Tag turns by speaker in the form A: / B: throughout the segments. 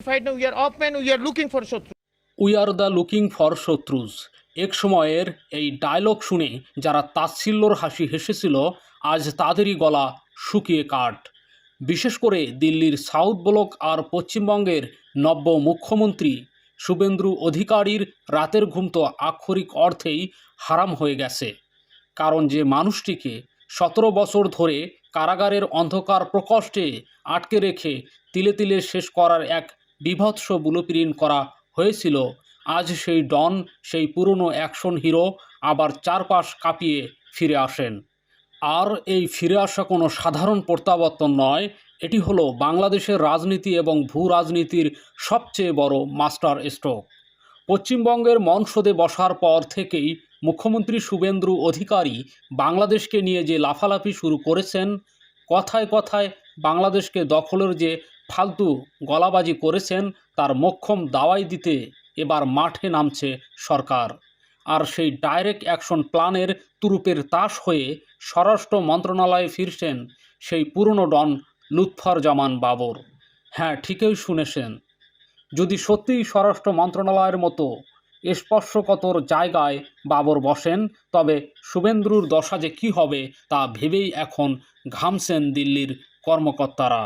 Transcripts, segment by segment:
A: Right now we are open, we are looking for Shotru.
B: We are the looking for শত্রুজ। এক সময়ের এই dialogue শুনে যারা তাচ্ছিল্যর হাসি হেসেছিল, আজ তাদেরই গলা শুকিয়ে কাঠ। বিশেষ করে দিল্লির সাউথ ব্লক আর পশ্চিমবঙ্গের নব্য মুখ্যমন্ত্রী শুভেন্দু অধিকারীর রাতের ঘুম তো আক্ষরিক অর্থেই হারাম হয়ে গেছে। কারণ যে মানুষটিকে 17 বছর ধরে কারাগারের অন্ধকার প্রকোষ্ঠে আটকে রেখে তিলে তিলে শেষ করার এক বীভৎস ব্লুপ্রিন্ট করা হয়েছিল, আজ সেই ডন, সেই পুরনো অ্যাকশন হিরো আবার চারপাশ কাঁপিয়ে ফিরে আসেন। আর এই ফিরে আসা কোনো সাধারণ প্রত্যাবর্তন নয়, এটি হলো বাংলাদেশের রাজনীতি এবং ভূ রাজনীতির সবচেয়ে বড় মাস্টার স্ট্রোক। পশ্চিমবঙ্গের মঞ্চদে বসার পর থেকেই মুখ্যমন্ত্রী শুভেন্দু অধিকারী বাংলাদেশকে নিয়ে যে লাফালাফি শুরু করেছেন, কথায় কথায় বাংলাদেশকে দখলের যে ফালতু গলাবাজি করেছেন, তার মোক্ষম দাওয়াই দিতে এবার মাঠে নামছে সরকার। আর সেই ডাইরেক্ট অ্যাকশন প্ল্যানের তুরুপের তাস হয়ে স্বরাষ্ট্র মন্ত্রণালয়ে ফিরছেন সেই পুরনো ডন লুৎফরজামান বাবর। হ্যাঁ, ঠিকই শুনেছেন। যদি সত্যিই স্বরাষ্ট্র মন্ত্রণালয়ের মতো স্পর্শকাতর জায়গায় বাবর বসেন, তবে শুভেন্দুর দশা যে কী হবে তা ভেবেই এখন ঘামছেন দিল্লির কর্মকর্তারা।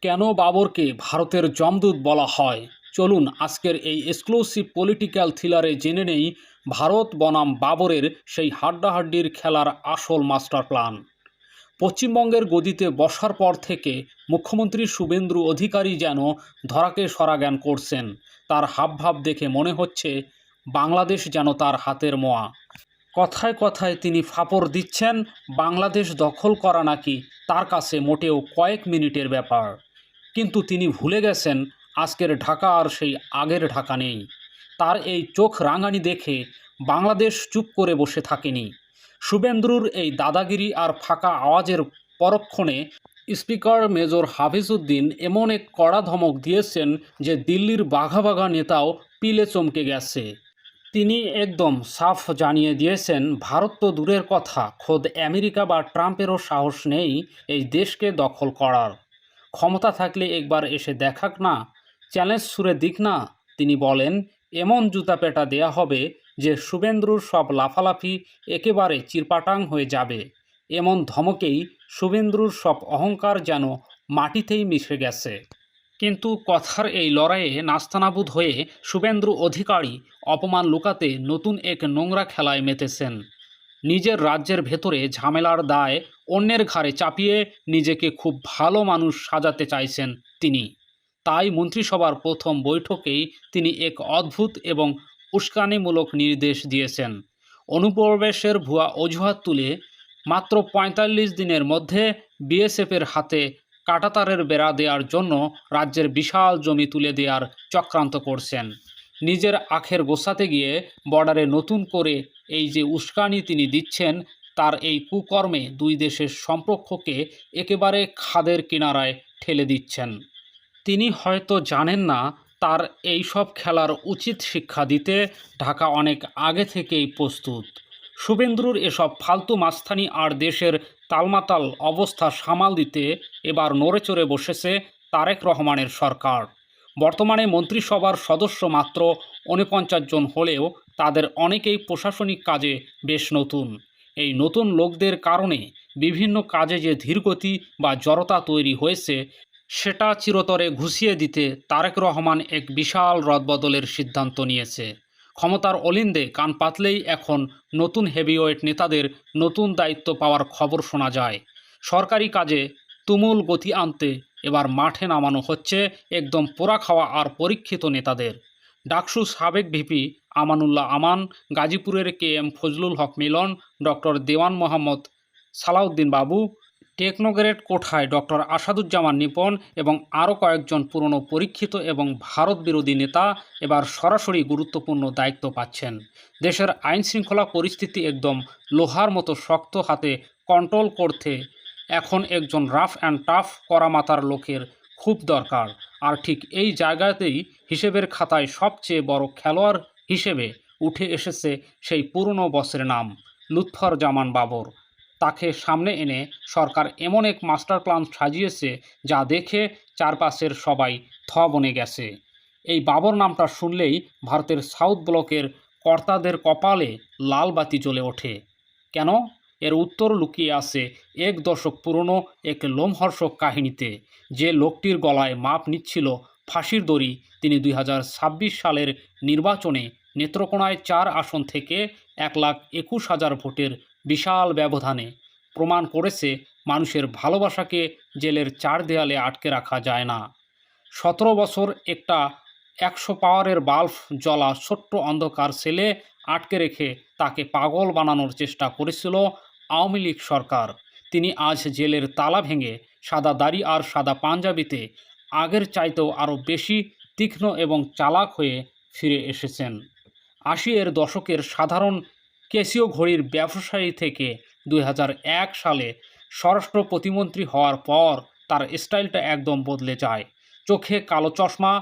B: কেন বাবরকে ভারতের যমদূত বলা হয়, চলুন আজকের এই এক্সক্লুসিভ পলিটিক্যাল থ্রিলারে জেনে নেই ভারত বনাম বাবরের সেই হাড্ডাহাড্ডির খেলার আসল মাস্টার প্ল্যান। পশ্চিমবঙ্গের গদিতে বসার পর থেকে মুখ্যমন্ত্রী শুভেন্দু অধিকারী যেন ধরাকে সরা জ্ঞান করছেন। তার হাবভাব দেখে মনে হচ্ছে বাংলাদেশ যেন তার হাতের মোয়া। কথায় কথায় তিনি ফাপড় দিচ্ছেন বাংলাদেশ দখল করা নাকি তার কাছে মোটেও কয়েক মিনিটের ব্যাপার। কিন্তু তিনি ভুলে গেছেন আজকের ঢাকা আর সেই আগের ঢাকা নেই। তার এই চোখ রাঙানি দেখে বাংলাদেশ চুপ করে বসে থাকেনি। শুভেন্দুর এই দাদাগিরি আর ফাঁকা আওয়াজের পরক্ষণে স্পিকার মেজর হাফিজউদ্দিন এমন এক কড়া ধমক দিয়েছেন যে দিল্লির বাঘা বাঘা নেতাও পিলে চমকে গেছে। তিনি একদম সাফ জানিয়ে দিয়েছেন, ভারত তো দূরের কথা, খোদ আমেরিকা বা ট্রাম্পেরও সাহস নেই এই দেশকে দখল করার। ক্ষমতা থাকলে একবার এসে দেখাক না, চ্যালেঞ্জ ছুড়ে দিক না। তিনি বলেন, এমন জুতা পেটা দেয়া হবে যে শুভেন্দুর সব লাফালাফি একেবারে চিরপাটাং হয়ে যাবে। এমন ধমকেই শুভেন্দুর সব অহংকার যেন মাটিতেই মিশে গেছে। কিন্তু কথার এই লড়াইয়ে নাস্তানাবুদ হয়ে শুভেন্দু অধিকারী অপমান লুকাতে নতুন এক নোংরা খেলায় মেতেছেন। নিজের রাজ্যের ভেতরে ঝামেলার দায় অন্যের ঘাড়ে চাপিয়ে নিজেকে খুব ভালো মানুষ সাজাতে চাইছেন তিনি। তাই মন্ত্রিসভার প্রথম বৈঠকেই তিনি এক অদ্ভুত এবং উস্কানিমূলক নির্দেশ দিয়েছেন। অনুপ্রবেশের ভুয়া অজুহাত তুলে মাত্র ৪৫ দিনের মধ্যে বিএসএফের হাতে কাঁটাতারের বেড়া দেওয়ার জন্য রাজ্যের বিশাল জমি তুলে দেওয়ার চক্রান্ত করছেন। নিজের আখের গোছাতে গিয়ে বর্ডারে নতুন করে এই যে উস্কানি তিনি দিচ্ছেন, তার এই কুকর্মে দুই দেশের সম্পর্ককে একেবারে খাদের কিনারায় ঠেলে দিচ্ছেন। তিনি হয়তো জানেন না তার এই সব খেলার উচিত শিক্ষা দিতে ঢাকা অনেক আগে থেকেই প্রস্তুত। শুভেন্দুর এসব ফালতু মাস্তানি আর দেশের তালমাতাল অবস্থা সামাল দিতে এবার নড়েচড়ে বসেছে তারেক রহমানের সরকার। বর্তমানে মন্ত্রিসভার সদস্য মাত্র ৪৯ জন হলেও তাদের অনেকেই প্রশাসনিক কাজে বেশ নতুন। এই নতুন লোকদের কারণে বিভিন্ন কাজে যে ধীরগতি বা জড়তা তৈরি হয়েছে, সেটা চিরতরে ঘুষিয়ে দিতে তারেক রহমান এক বিশাল রদবদলের সিদ্ধান্ত নিয়েছে। ক্ষমতার অলিন্দে কান পাতলেই এখন নতুন হেভিওয়েট নেতাদের নতুন দায়িত্ব পাওয়ার খবর শোনা যায়। সরকারি কাজে তুমুল গতি আনতে এবার মাঠে নামানো হচ্ছে একদম পোড়া খাওয়া আর পরীক্ষিত নেতাদের। ডাকসু সাবেক ভিপি আমানুল্লাহ আমান, গাজীপুরের KM ফজলুল হক মিলন, ডক্টর দেওয়ান মোহাম্মদ সালাউদ্দিন বাবু, টেকনোগ্রেড কোঠায় ডক্টর আসাদুজ্জামান নিপন এবং আরও কয়েকজন পুরনো পরীক্ষিত এবং ভারত বিরোধী নেতা এবার সরাসরি গুরুত্বপূর্ণ দায়িত্ব পাচ্ছেন। দেশের আইনশৃঙ্খলা পরিস্থিতি একদম লোহার মতো শক্ত হাতে কন্ট্রোল করতে এখন একজন রাফ অ্যান্ড টাফ কড়া মাথার লোকের খুব দরকার। আর ঠিক এই জায়গাতেই হিসেবের খাতায় সবচেয়ে বড় খেলোয়াড় হিসেবে উঠে এসেছে সেই পুরনো বসের নাম, লুৎফরজামান বাবর। তাকে সামনে এনে সরকার এমন এক মাস্টার প্ল্যান সাজিয়েছে যা দেখে চারপাশের সবাই বনে গেছে। এই বাবর নামটা শুনলেই ভারতের সাউথ ব্লকের কর্তাদের কপালে লাল বাতি জ্বলে ওঠে। কেন? এর উত্তর লুকিয়ে আছে 1 দশক পুরনো এক লোমহর্ষক কাহিনীতে। যে লোকটির গলায় মাপ নিচ্ছিল ফাঁসির দড়ি, তিনি 2026 সালের নির্বাচনে নেত্রকোনায় 4 আসন থেকে 1,21,000 ভোটের বিশাল ব্যবধানে প্রমাণ করেছে মানুষের ভালোবাসাকে জেলের 4 দেয়ালে আটকে রাখা যায় না। 17 বছর একটা 100 পাওয়ারের বাল্ব জ্বলা ছোট্ট অন্ধকার সেলে আটকে রেখে তাকে পাগল বানানোর চেষ্টা করেছিল আওয়ামী লীগ সরকার। তিনি আজ জেলের তালা ভেঙে সাদা দাড়ি আর সাদা পাঞ্জাবিতে আগের চাইতেও আরও বেশি তীক্ষ্ণ এবং চালাক হয়ে ফিরে এসেছেন। 80-এর দশকের সাধারণ ক্যাসিও ঘড়ির ব্যবসায়ী থেকে 2001 সালে স্বরাষ্ট্র প্রতিমন্ত্রী হওয়ার পর তার স্টাইলটা একদম বদলে যায়। চোখে কালো চশমা,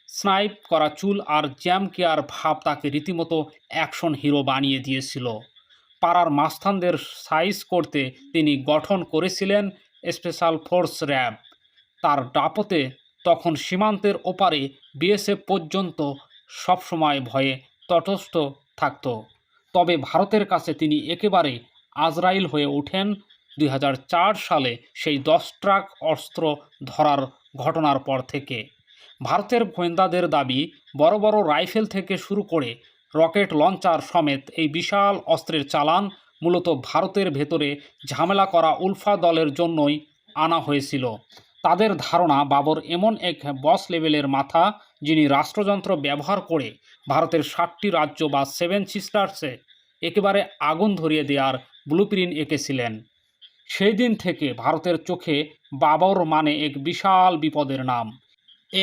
B: স্নাইপ করা চুল আর জ্যাম কেয়ার ভাব তাকে রীতিমতো অ্যাকশন হিরো বানিয়ে দিয়েছিল। পাড়ার মাস্তানদের সাইজ করতে তিনি গঠন করেছিলেন স্পেশাল ফোর্স র্যাব। তার দাপটে তখন সীমান্তের ওপারে বিএসএফ পর্যন্ত সবসময় ভয়ে তটস্থ থাকত। তবে ভারতের কাছে তিনি একেবারে আজরাইল হয়ে ওঠেন 2004 সালে সেই 10 ট্রাক অস্ত্র ধরার ঘটনার পর থেকে। ভারতের গোয়েন্দাদের দাবি, বড় বড় রাইফেল থেকে শুরু করে রকেট লঞ্চার সমেত এই বিশাল অস্ত্রের চালান মূলত ভারতের ভেতরে ঝামেলা করা উলফা দলের জন্যই আনা হয়েছিল। তাদের ধারণা, বাবর এমন এক বস লেভেলের মাথা যিনি রাষ্ট্রযন্ত্র ব্যবহার করে ভারতের 7টি রাজ্য বা 7 সিস্টার্সে একেবারে আগুন ধরিয়ে দেওয়ার ব্লুপ্রিন্ট এঁকেছিলেন। সেই দিন থেকে ভারতের চোখে বাবর মানে এক বিশাল বিপদের নাম,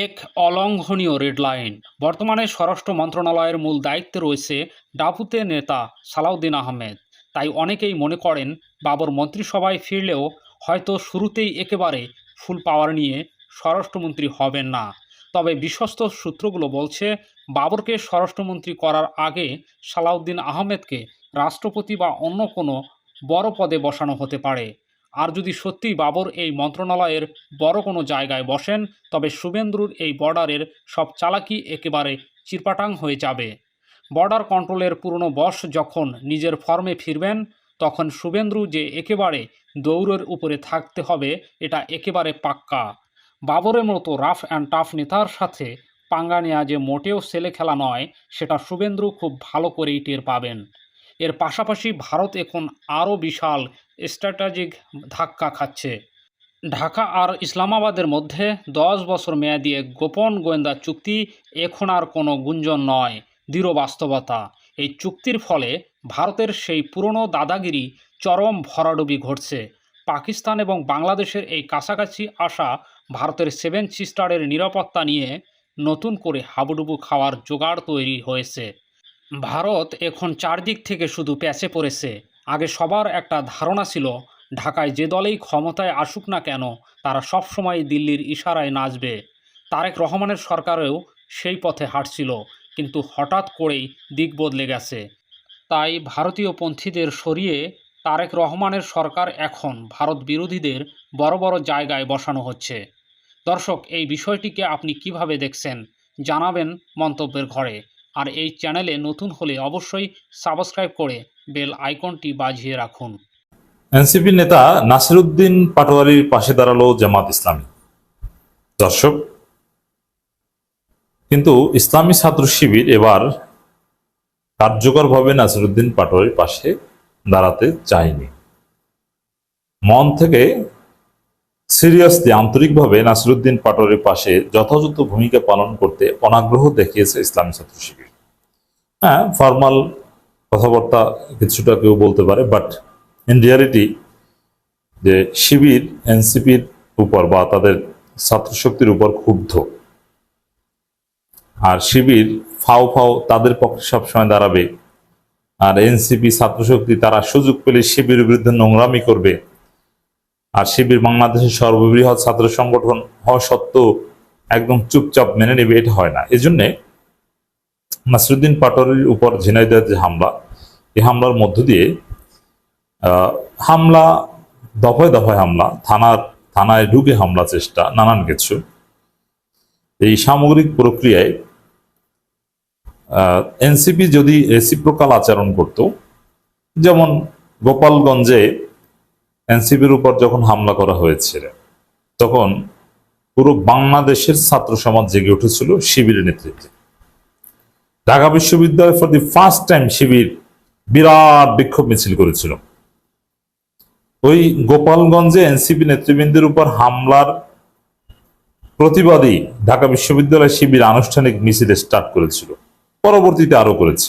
B: এক অলঙ্ঘনীয় রেডলাইন। বর্তমানে স্বরাষ্ট্র মন্ত্রণালয়ের মূল দায়িত্বে রয়েছে ডাপুতে নেতা সালাউদ্দিন আহমেদ। তাই অনেকেই মনে করেন বাবর মন্ত্রিসভায় ফিরলেও হয়তো শুরুতেই একেবারে ফুল পাওয়ার নিয়ে স্বরাষ্ট্রমন্ত্রী হবেন না। তবে বিশ্বস্ত সূত্রগুলো বলছে বাবরকে স্বরাষ্ট্রমন্ত্রী করার আগে সালাউদ্দিন আহমেদকে রাষ্ট্রপতি বা অন্য কোনো বড় পদে বসানো হতে পারে। আর যদি সত্যিই বাবর এই মন্ত্রণালয়ের বড় কোনো জায়গায় বসেন, তবে শুভেন্দুর এই বর্ডারের সব চালাকি একেবারে চিরপাটাং হয়ে যাবে। বর্ডার কন্ট্রোলের পুরনো বস যখন নিজের ফর্মে ফিরবেন, তখন শুভেন্দু যে একেবারে দৌড়ের উপরে থাকতে হবে এটা একেবারে পাক্কা। বাবরের মতো রাফ অ্যান্ড টাফ নেতার সাথে পাঙ্গা নেওয়া যে মোটেও ছেলে খেলা নয়, সেটা শুভেন্দু খুব ভালো করেই টের পাবেন। এর পাশাপাশি ভারত এখন আরও বিশাল স্ট্র্যাটেজিক ধাক্কা খাচ্ছে। ঢাকা আর ইসলামাবাদের মধ্যে 10 বছর মেয়াদী এক গোপন গোয়েন্দা চুক্তি এখন আর কোনো গুঞ্জন নয়, দৃঢ় বাস্তবতা। এই চুক্তির ফলে ভারতের সেই পুরনো দাদাগিরি চরম ভরাডুবি ঘটছে। পাকিস্তান এবং বাংলাদেশের এই কাছাকাছি আসা ভারতের 7 সিস্টারের নিরাপত্তা নিয়ে নতুন করে হাবুডুবু খাওয়ার জোগাড় তৈরি হয়েছে। ভারত এখন চারদিক থেকে শুধু প্যাচে পড়েছে। আগে সবার একটা ধারণা ছিল ঢাকায় যে দলেই ক্ষমতায় আসুক না কেন তারা সবসময় দিল্লির ইশারায় নাচবে। তারেক রহমানের সরকারেও সেই পথে হাঁটছিল, কিন্তু হঠাৎ করেই দিক বদলে গেছে। তাই ভারতীয় পন্থীদের সরিয়ে তারেক রহমানের সরকার এখন ভারত বিরোধীদের বড় বড় জায়গায় বসানো হচ্ছে। দর্শক, এই বিষয়টিকে আপনি কিভাবে দেখছেন জানাবেন মন্তব্যের ঘরে। আর এই চ্যানেলে নতুন হলে অবশ্যই সাবস্ক্রাইব করে বেল আইকনটি বাজিয়ে রাখুন।
C: এনসিপি নেতা নাসিরউদ্দিন পাটোয়ারির পাশে দাঁড়ালো জামাত ইসলামী। দর্শক, কিন্তু ইসলামী ছাত্র শিবির এবার কার্যকরভাবে নাসিরউদ্দিন পাটোয়ারির পাশে দাঁড়াতে চায়নি। মন থেকে সিরিয়াসলি, আন্তরিকভাবে নাসিরউদ্দিন পাটোয়ারির পাশে যথাযথ ভূমিকা পালন করতে অনাগ্রহ দেখিয়েছে ইসলামী ছাত্র শিবির। হ্যাঁ, ফর্মাল কথাবার্তা কিছুটা কেউ বলতে পারে, বাট ইন রিয়ালিটি যে শিবির এনসিপির উপর বা তাদের ছাত্র শক্তির উপর ক্ষুব্ধ, আর শিবির ফাও ফাও তাদের পক্ষে সবসময় দাঁড়াবে, আর এনসিপি ছাত্র শক্তি তারা সুযোগ পেলে শিবিরের বিরুদ্ধে নোংরামি করবে। আর শিবির বাংলাদেশের সর্ববৃহৎ ছাত্র সংগঠন হওয়া সত্ত্বেও একদম চুপচাপ মেনে নেবে, এটা হয় না। এই জন্যে নাসিরউদ্দিন পাটোয়ারির উপর ঝিনাইদহের যে হামলা, এই হামলার মধ্য দিয়ে হামলা, দফায় দফায় হামলা, থানায় ঢুকে হামলা চেষ্টা, নানান কিছু, এই সামগ্রিক প্রক্রিয়ায় এনসিপি যদি রেসিপ্রোকাল আচরণ করত, যেমন গোপালগঞ্জে এনসিপির উপর যখন হামলা করা হয়েছিল তখন পুরো বাংলাদেশের ছাত্র সমাজ জেগে উঠেছিল শিবিরের নেতৃত্বে। ঢাকা বিশ্ববিদ্যালয় ফর দি ফার্স্ট টাইম শিবির বিরাট বিক্ষোভ মিছিল করেছিল। ওই গোপালগঞ্জে এনসিপি নেতৃবৃন্দের উপর হামলার প্রতিবাদী ঢাকা বিশ্ববিদ্যালয় শিবির আনুষ্ঠানিক মিছিল স্টার্ট করেছিল, পরবর্তীতে আরো করেছে।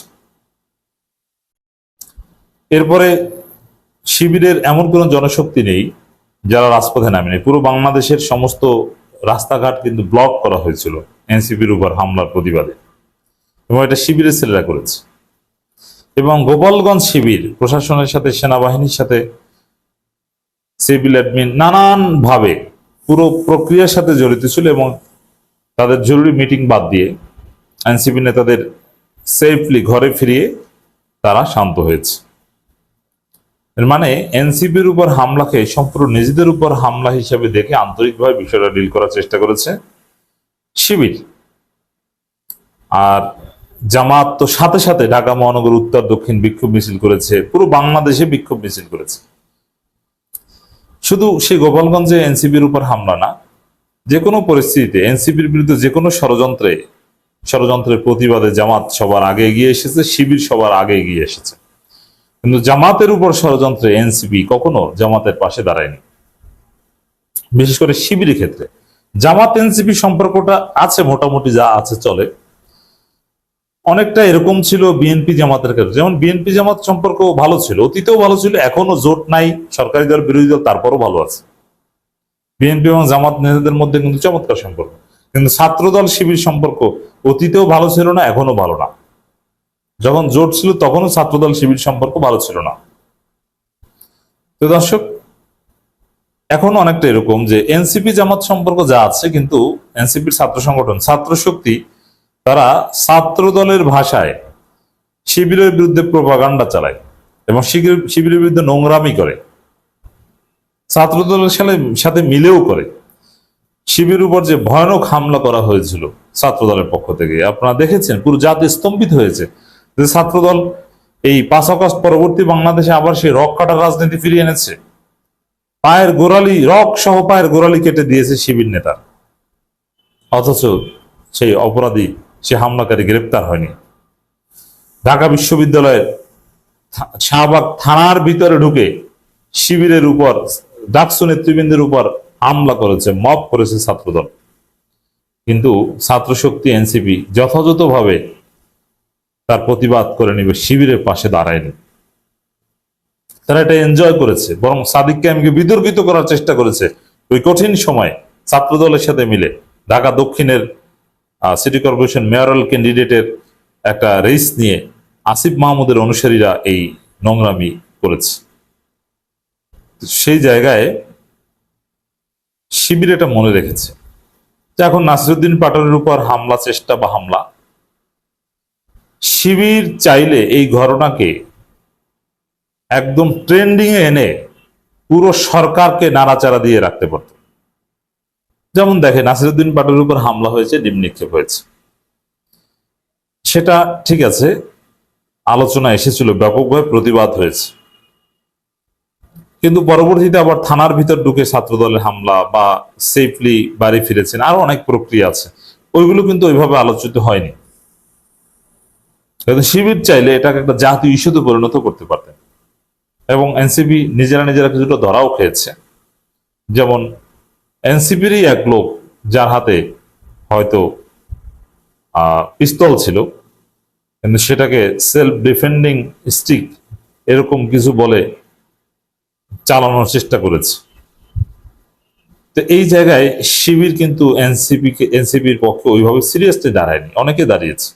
C: এরপরে শিবিরের এমন কোন জনশক্তি নেই যারা রাজপথে নামেনি। পুরো বাংলাদেশের সমস্ত রাস্তাঘাট কিন্তু ব্লক করা হয়েছিল এনসিপির উপর হামলার প্রতিবাদে, এবং এটা শিবিরের ছেলেরা করেছে। এবং গোপালগঞ্জ শিবির প্রশাসনের সাথে, সেনাবাহিনীর সাথে, সিভিল অ্যাডমিন নানানভাবে পুরো প্রক্রিয়ার সাথে জড়িত ছিল, এবং তাদের জরুরি মিটিং বাদ দিয়ে এনসিপি নেতাদের সেফলি ঘরে ফিরিয়ে তারা শান্ত হয়েছে। এর মানে এনসিপির উপর হামলাকে সম্পূর্ণ নিজেদের উপর হামলা হিসেবে দেখে আন্তরিকভাবে বিষয়টা ডিল করার চেষ্টা করেছে শিবির। আর জামাত তো সাথে সাথে ঢাকা মহানগর উত্তর দক্ষিণ বিক্ষোভ মিছিল করেছে, পুরো বাংলাদেশে বিক্ষোভ মিছিল করেছে। শুধু সেই গোপালগঞ্জে এনসিপির উপর হামলা না, যে কোনো পরিস্থিতিতে এনসিপির বিরুদ্ধে যে কোনো ষড়যন্ত্রের প্রতিবাদে জামাত সবার আগে এগিয়ে এসেছে, শিবির সবার আগে এগিয়ে এসেছে। কিন্তু জামাতের উপর ষড়যন্ত্রে এনসিপি কখনো জামাতের পাশে দাঁড়ায়নি। বিশেষ করে শিবিরের ক্ষেত্রে জামাত এনসিপি সম্পর্কটা আছে, মোটামুটি যা আছে চলে। অনেকটা এরকম ছিল বিএনপি জামাতের ক্ষেত্রে, যেমন বিএনপি জামাত সম্পর্ক ভালো ছিল, অতীতেও ভালো ছিল, এখনো জোট নাই, সরকারি দল বিরোধী দল তারপরও ভালো আছে। বিএনপি এবং জামাত নেতাদের মধ্যে কিন্তু চমৎকার সম্পর্ক। কিন্তু ছাত্রদল শিবির সম্পর্ক অতীতেও ভালো ছিল না, এখনো ভালো না। যখন জোট ছিল তখনও ছাত্রদল শিবির সম্পর্ক ভালো ছিল না। তো দর্শক, এখন অনেকটা এরকম যে এনসিপি জামাত সম্পর্ক যা আছে, কিন্তু এনসিপির ছাত্র সংগঠন ছাত্র শক্তি তারা ছাত্র দলের ভাষায় শিবিরের বিরুদ্ধে প্রোপাগান্ডা চালায় এবং শিবিরের বিরুদ্ধে নোংরামি করে, ছাত্র দলের সাথে মিলেও করে। শিবিরের উপর যে ভয়ানক হামলা করা হয়েছিল ছাত্র দলের পক্ষ থেকে, আপনারা দেখেছেন, পুরো জাতি স্তম্ভিত হয়েছে যে ছাত্রদল এই 5 আগস্ট পরবর্তী বাংলাদেশে আবার সেই রক কাটার রাজনীতি ফিরিয়ে এনেছে। পায়ের গোড়ালি, রক সহ পায়ের গোড়ালি কেটে দিয়েছে শিবির নেতার, অথচ সেই অপরাধী, সে হামলাকারী গ্রেপ্তার হয়নি। ঢাকা বিশ্ববিদ্যালয়ের শাহবাগ থানার ভিতরে ঢুকে শিবিরের উপর, ডাকসু নেতৃবৃন্দের উপর হামলা করেছে, মব করেছে ছাত্রদল। কিন্তু ছাত্র শক্তি এনসিপি যথাযথভাবে তার প্রতিবাদ করে নিবে, শিবিরের পাশে দাঁড়ায়নি। তারা এটা এনজয় করেছে, বরং সাদিক কায়েমকে বিতর্কিত করার চেষ্টা করেছে। ওই কঠিন সময় ছাত্রদলের সাথে মিলে ঢাকা দক্ষিণের সিটি কর্পোরেশন মেয়রাল ক্যান্ডিডেটের একটা রেস নিয়ে আসিফ মাহমুদের অনুসারীরা এই নোংরামি করেছে। সেই জায়গায় শিবির এটা মনে রেখেছে যে এখন নাসিরউদ্দিন পাটোয়ারির উপর হামলা চেষ্টা বা হামলা, শিবির চাইলে এই ঘটনাকে একদম ট্রেন্ডিং এ এনে পুরো সরকারকে নাড়াচাড়া দিয়ে রাখতে পারত। যেমন দেখে, নাসিরউদ্দিন পাটোয়ারির উপর হামলা হয়েছে, ডিম নিক্ষেপ হয়েছে, সেটা ঠিক আছে, আলোচনা এসেছিল, ব্যাপকভাবে প্রতিবাদ হয়েছে। কিন্তু পরবর্তীতে আবার থানার ভিতর ঢুকে ছাত্রদলের হামলা বা সেফলি বাড়ি ফিরেছেন, আরো অনেক প্রক্রিয়া আছে, ওইগুলো কিন্তু ওইভাবে আলোচিত হয়নি। কিন্তু শিবির চাইলে এটাকে একটা জাতীয় ইস্যুতে পরিণত করতে পারতেন, এবং এনসিপি নিজেরা কিছুটা ধরাও খেয়েছে। যেমন এনসিপিরই এক লোক, যার হাতে হয়তো পিস্তল ছিল, কিন্তু সেটাকে সেলফ ডিফেন্ডিং স্টিক এরকম কিছু বলে চালানোর চেষ্টা করেছে। তো এই জায়গায় শিবির কিন্তু এনসিপির পক্ষে ওইভাবে সিরিয়াসলি দাঁড়ায়নি, অনেকে দাঁড়িয়েছে।